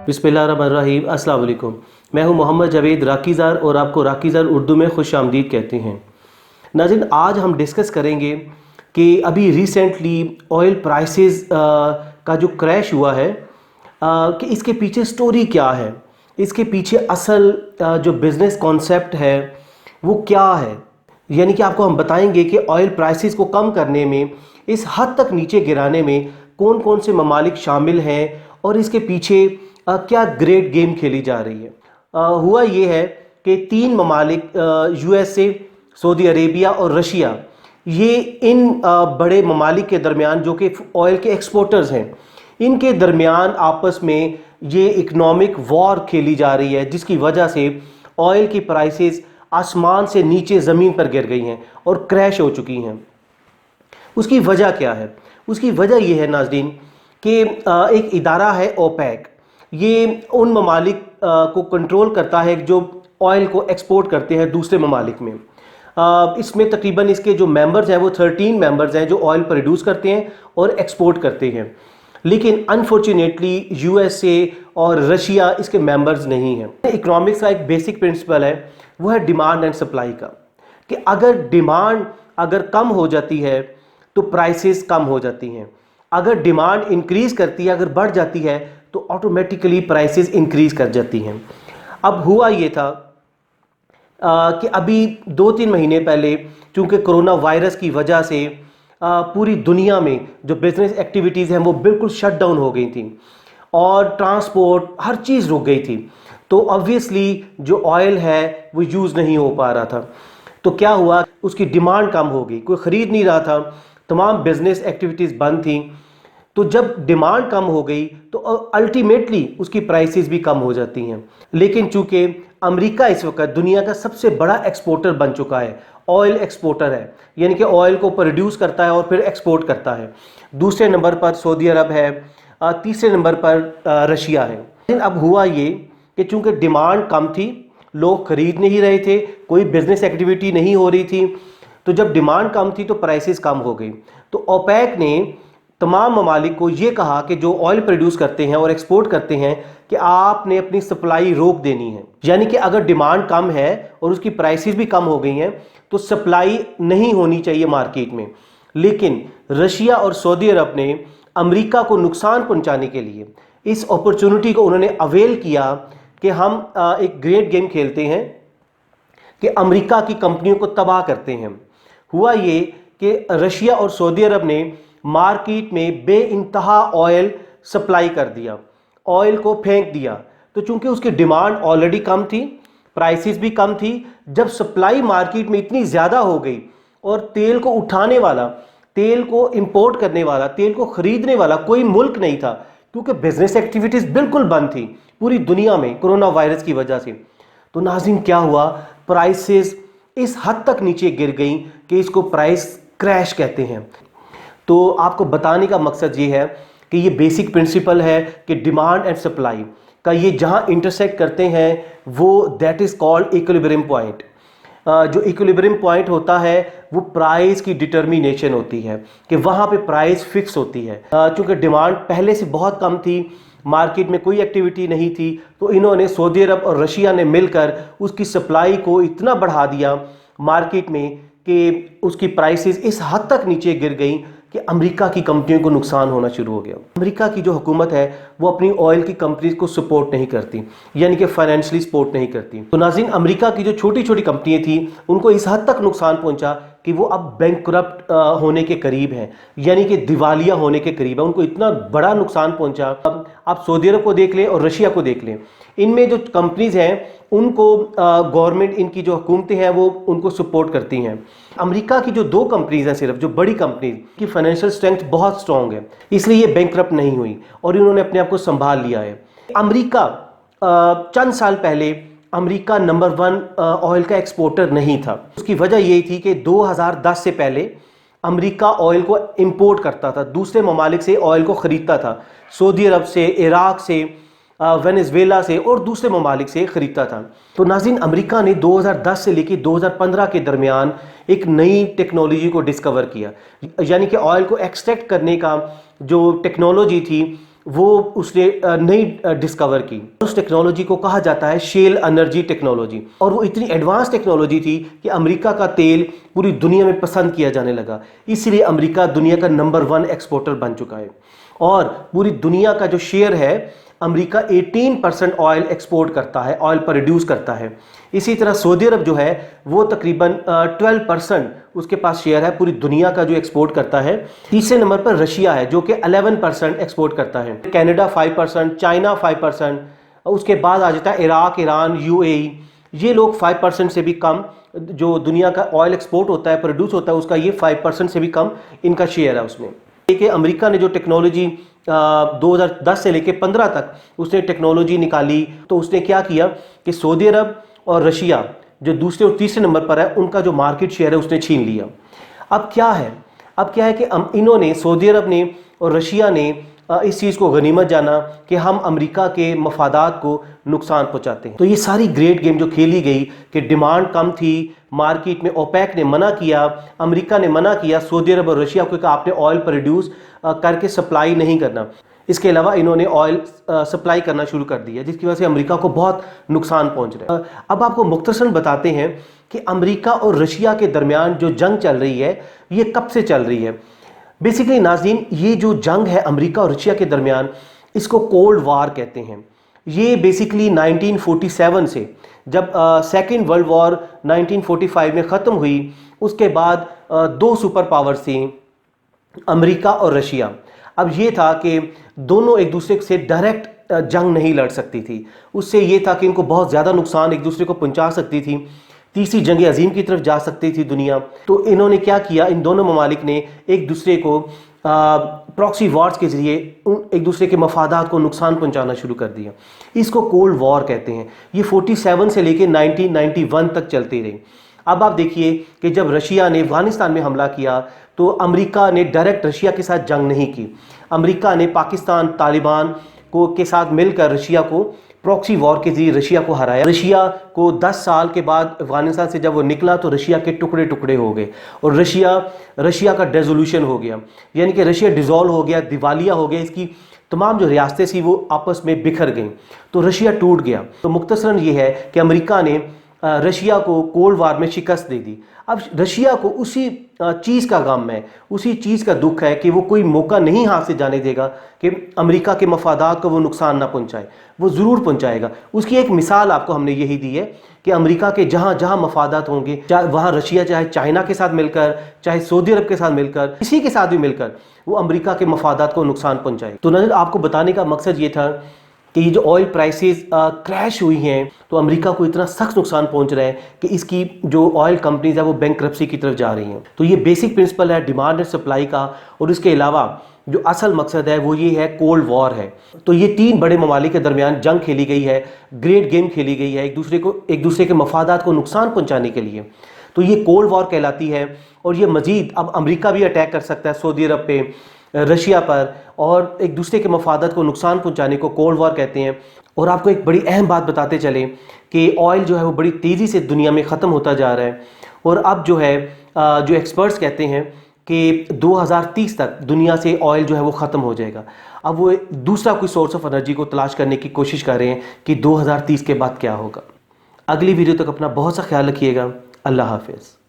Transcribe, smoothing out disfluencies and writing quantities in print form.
बिस्मिल्लाहिर्रहमानिर्रहीम। अस्सलाम वालेकुम। मैं हूं मोहम्मद जावेद राकीज़ार और आपको राकीज़ार उर्दू में खुश आमदीद कहते हैं। नाज़रीन, आज हम डिस्कस करेंगे कि अभी रिसेंटली ऑयल प्राइसेस का जो क्रैश हुआ है कि इसके पीछे स्टोरी क्या है, इसके पीछे असल जो बिज़नेस कॉन्सेप्ट है वो क्या है। यानी कि आपको हम बताएंगे कि ऑयल प्राइसेस को कम करने में, इस हद तक नीचे गिराने में कौन कौन से ममालिक शामिल हैं और इसके पीछे क्या ग्रेट गेम खेली जा रही है। हुआ ये है कि तीन ममालिक यूएसए, सऊदी अरेबिया और रशिया, ये इन बड़े ममालिक के दरमियान जो कि ऑयल के एक्सपोर्टर्स हैं, इनके दरमियान आपस में ये इकनॉमिक वॉर खेली जा रही है, जिसकी वजह से ऑयल की प्राइसेस आसमान से नीचे ज़मीन पर गिर गई हैं और क्रैश हो चुकी हैं। उसकी वजह क्या है? उसकी वजह यह है नाज़रीन कि एक इदारा है ओपेक, ये उन ममालिक को कंट्रोल करता है जो ऑयल को एक्सपोर्ट करते हैं दूसरे ममालिक में। इसमें तकरीबन इसके जो मेंबर्स हैं वो 13 मेंबर्स हैं जो ऑयल प्रोड्यूस करते हैं और एक्सपोर्ट करते हैं। लेकिन अनफॉर्चुनेटली यूएसए और रशिया इसके मेंबर्स नहीं हैं। इकोनॉमिक्स का एक बेसिक प्रिंसिपल है, वो है डिमांड एंड सप्लाई का, कि अगर डिमांड कम हो जाती है तो प्राइसेस कम हो जाती हैं। अगर डिमांड इंक्रीज करती है, अगर बढ़ जाती है तो ऑटोमेटिकली प्राइसेस इंक्रीज कर जाती हैं। अब हुआ ये था कि अभी 2-3 महीने पहले चूंकि कोरोना वायरस की वजह से पूरी दुनिया में जो बिजनेस एक्टिविटीज़ हैं वो बिल्कुल शट डाउन हो गई थी और ट्रांसपोर्ट हर चीज़ रुक गई थी, तो ऑब्वियसली जो ऑयल है वो यूज़ नहीं हो पा रहा था। तो क्या हुआ, उसकी डिमांड कम हो गई, कोई ख़रीद नहीं रहा था, तमाम बिजनेस एक्टिविटीज़ बंद थी। तो जब डिमांड कम हो गई तो अल्टीमेटली उसकी प्राइसेस भी कम हो जाती हैं। लेकिन चूंकि अमेरिका इस वक्त दुनिया का सबसे बड़ा एक्सपोर्टर बन चुका है, ऑयल एक्सपोर्टर है, यानी कि ऑयल को प्रोड्यूस करता है और फिर एक्सपोर्ट करता है। दूसरे नंबर पर सऊदी अरब है, तीसरे नंबर पर रशिया है। लेकिन अब हुआ ये कि चूंकि डिमांड कम थी, लोग खरीद नहीं रहे थे, कोई बिजनेस एक्टिविटी नहीं हो रही थी, तो जब डिमांड कम थी तो प्राइसेस कम हो गई। तो ओपेक ने तमाम ममालिक को ये कहा कि जो ऑयल प्रोड्यूस करते हैं और एक्सपोर्ट करते हैं कि आपने अपनी सप्लाई रोक देनी है। यानी कि अगर डिमांड कम है और उसकी प्राइसेस भी कम हो गई हैं तो सप्लाई नहीं होनी चाहिए मार्केट में। लेकिन रशिया और सऊदी अरब ने अमेरिका को नुकसान पहुंचाने के लिए इस अपॉर्चुनिटी को उन्होंने अवेल किया कि हम एक ग्रेट गेम खेलते हैं कि अमेरिका की कंपनियों को तबाह करते हैं। हुआ ये कि रशिया और सऊदी अरब ने मार्केट में बेइंतहा ऑयल सप्लाई कर दिया, ऑयल को फेंक दिया। तो चूंकि उसकी डिमांड ऑलरेडी कम थी, प्राइसेस भी कम थी, जब सप्लाई मार्केट में इतनी ज़्यादा हो गई और तेल को उठाने वाला, तेल को इंपोर्ट करने वाला, तेल को ख़रीदने वाला कोई मुल्क नहीं था, क्योंकि बिजनेस एक्टिविटीज़ बिल्कुल बंद थी पूरी दुनिया में कोरोना वायरस की वजह से। तो नाज़रीन क्या हुआ, प्राइसेस इस हद तक नीचे गिर गई कि इसको प्राइस क्रैश कहते हैं। तो आपको बताने का मकसद ये है कि ये बेसिक प्रिंसिपल है कि डिमांड एंड सप्लाई का ये जहाँ इंटरसेक्ट करते हैं वो that is called equilibrium point. जो इक्विलिब्रियम पॉइंट होता है वो प्राइस की डिटर्मिनेशन होती है कि वहाँ पे प्राइस फिक्स होती है। चूँकि डिमांड पहले से बहुत कम थी, मार्केट में कोई एक्टिविटी नहीं थी, तो इन्होंने सऊदी अरब और रशिया ने मिलकर उसकी सप्लाई को इतना बढ़ा दिया मार्केट में कि उसकी प्राइसेस इस हद तक नीचे गिर गई कि अमेरिका की कंपनियों को नुकसान होना शुरू हो गया। अमेरिका की जो हुकूमत है वो अपनी ऑयल की कंपनीज को सपोर्ट नहीं करती, यानी कि फाइनेंशियली सपोर्ट नहीं करती। तो नाज़रीन, अमेरिका की जो छोटी छोटी कंपनियां थी उनको इस हद तक नुकसान पहुंचा कि वो अब बैंकक्रप्ट होने के करीब हैं, यानी कि दिवालिया होने के करीब है। उनको इतना बड़ा नुकसान पहुंचा। अब आप सऊदी अरब को देख लें और रशिया को देख लें, इनमें जो कंपनीज हैं उनको गवर्नमेंट, इनकी जो हुकूमतें हैं वो उनको सपोर्ट करती हैं। अमेरिका की जो 2 कंपनीज हैं, सिर्फ जो बड़ी कंपनीज की फाइनेंशियल स्ट्रेंथ बहुत स्ट्रॉन्ग है, इसलिए ये बैंकक्रप्ट नहीं हुई और इन्होंने अपने आप को संभाल लिया है। अमेरिका चंद साल पहले अमेरिका नंबर 1 ऑयल का एक्सपोर्टर नहीं था। उसकी वजह यही थी कि 2010 से पहले अमेरिका ऑयल को इंपोर्ट करता था, दूसरे ममालिक से ऑयल को ख़रीदता था, सऊदी अरब से, इराक से, वेनेजुएला से और दूसरे ममालिक से ख़रीदता था। तो नाज़रीन, अमेरिका ने 2010 से लेकर 2015 के दरमियान एक नई टेक्नोलॉजी को डिस्कवर किया, यानी कि ऑयल को एक्सट्रैक्ट करने का जो टेक्नोलॉजी थी وہ اس نے نہیں ڈسکور کی. اس ٹیکنالوجی کو کہا جاتا ہے شیل انرجی ٹیکنالوجی, اور وہ اتنی ایڈوانس ٹیکنالوجی تھی کہ امریکہ کا تیل پوری دنیا میں پسند کیا جانے لگا. اس لیے امریکہ دنیا کا نمبر 1 ایکسپورٹر بن چکا ہے, اور پوری دنیا کا جو شیئر ہے امریکہ 18% آئل ایکسپورٹ کرتا ہے, آئل پروڈیوس کرتا ہے. اسی طرح سعودی عرب جو ہے وہ تقریباً 12% اس کے پاس شیئر ہے پوری دنیا کا جو ایکسپورٹ کرتا ہے. تیسرے نمبر پر رشیا ہے جو کہ 11% ایکسپورٹ کرتا ہے. کینیڈا 5%, چائنا 5%, اس کے بعد آ جاتا ہے عراق, ایران, UAE. یہ لوگ 5% سے بھی کم, جو دنیا کا آئل ایکسپورٹ ہوتا ہے, پروڈیوس ہوتا ہے, اس کا یہ 5% سے بھی کم ان کا شیئر ہے اس میں. کہ امریکہ نے جو ٹیکنالوجی 2010 سے لے کے 15 تک اس نے ٹیکنالوجی نکالی, تو اس نے کیا کیا کہ سعودی عرب اور رشیا جو دوسرے اور تیسرے نمبر پر ہے ان کا جو مارکیٹ شیئر ہے اس نے چھین لیا. اب کیا ہے کہ انہوں نے, سعودی عرب نے اور رشیا نے اس چیز کو غنیمت جانا کہ ہم امریکہ کے مفادات کو نقصان پہنچاتے ہیں. تو یہ ساری گریٹ گیم جو کھیلی گئی کہ ڈیمانڈ کم تھی مارکیٹ میں, اوپیک نے منع کیا, امریکہ نے منع کیا سعودی عرب اور رشیا کو کہ آپ نے آئل پروڈیوس کر کے سپلائی نہیں کرنا. اس کے علاوہ انہوں نے آئل سپلائی کرنا شروع کر دیا, جس کی وجہ سے امریکہ کو بہت نقصان پہنچ رہا ہے. اب آپ کو مختصراً بتاتے ہیں کہ امریکہ اور رشیا کے درمیان جو جنگ چل رہی ہے یہ کب سے چل رہی ہے. بیسیکلی ناظرین, یہ جو جنگ ہے امریکہ اور رشیا کے درمیان اس کو کولڈ وار کہتے ہیں. یہ بیسیکلی 1947 سے, جب سیکنڈ ورلڈ وار 1945 میں ختم ہوئی, اس کے بعد 2 سپر پاورز تھیں امریکہ اور رشیا. اب یہ تھا کہ دونوں ایک دوسرے سے ڈائریکٹ جنگ نہیں لڑ سکتی تھی, اس سے یہ تھا کہ ان کو بہت زیادہ نقصان ایک دوسرے کو پہنچا سکتی تھی, تیسری جنگ عظیم کی طرف جا سکتی تھی دنیا. تو انہوں نے کیا کیا, ان دونوں ممالک نے ایک دوسرے کو پراکسی وارز کے ذریعے ایک دوسرے کے مفادات کو نقصان پہنچانا شروع کر دیا. اس کو کولڈ وار کہتے ہیں. یہ 47 سے لے کے 1991 تک چلتی رہی. اب آپ دیکھیے کہ جب رشیا نے افغانستان میں حملہ کیا تو امریکہ نے ڈائریکٹ رشیا کے ساتھ جنگ نہیں کی. امریکہ نے پاکستان, طالبان کے ساتھ مل کر رشیا کو پراکسی وار کے ذریعے رشیا کو ہرایا. رشیا کو 10 سال کے بعد افغانستان سے جب وہ نکلا تو رشیا کے ٹکڑے ٹکڑے ہو گئے, اور رشیا کا ڈیزولوشن ہو گیا, یعنی کہ رشیا ڈیزولو ہو گیا, دیوالیہ ہو گیا. اس کی تمام جو ریاستیں تھیں وہ آپس میں بکھر گئیں, تو رشیا ٹوٹ گیا. تو مختصراً یہ ہے کہ امریکہ نے رشیا کو کولڈ وار میں شکست دے دی. اب رشیا کو اسی چیز کا غم ہے, اسی چیز کا دکھ ہے کہ وہ کوئی موقع نہیں ہاتھ سے جانے دے گا کہ امریکہ کے مفادات کو وہ نقصان نہ پہنچائے. وہ ضرور پہنچائے گا. اس کی ایک مثال آپ کو ہم نے یہی دی ہے کہ امریکہ کے جہاں جہاں مفادات ہوں گے, چاہے وہاں رشیا چاہے چائنا کے ساتھ مل کر, چاہے سعودی عرب کے ساتھ مل کر, کسی کے ساتھ بھی مل کر وہ امریکہ کے مفادات کو نقصان پہنچائے. تو نظر آپ کو بتانے کا مقصد یہ تھا کہ یہ جو آئل پرائسز کریش ہوئی ہیں تو امریکہ کو اتنا سخت نقصان پہنچ رہا ہے کہ اس کی جو آئل کمپنیز ہیں وہ بینکرپسی کی طرف جا رہی ہیں. تو یہ بیسک پرنسپل ہے ڈیمانڈ اینڈ سپلائی کا, اور اس کے علاوہ جو اصل مقصد ہے وہ یہ ہے کولڈ وار ہے. تو یہ 3 بڑے ممالک کے درمیان جنگ کھیلی گئی ہے, گریٹ گیم کھیلی گئی ہے ایک دوسرے کے مفادات کو نقصان پہنچانے کے لیے. تو یہ کولڈ وار کہلاتی ہے. اور یہ مزید اب امریکہ بھی اٹیک کر سکتا ہے سعودی عرب پہ, رشیا پر, اور ایک دوسرے کے مفادات کو نقصان پہنچانے کو کولڈ وار کہتے ہیں. اور آپ کو ایک بڑی اہم بات بتاتے چلیں کہ آئل جو ہے وہ بڑی تیزی سے دنیا میں ختم ہوتا جا رہا ہے, اور اب جو ہے جو ایکسپرٹس کہتے ہیں کہ 2030 تک دنیا سے آئل جو ہے وہ ختم ہو جائے گا. اب وہ دوسرا کوئی سورس آف انرجی کو تلاش کرنے کی کوشش کر رہے ہیں کہ 2030 کے بعد کیا ہوگا. اگلی ویڈیو تک اپنا بہت سا خیال رکھیے گا. اللہ حافظ.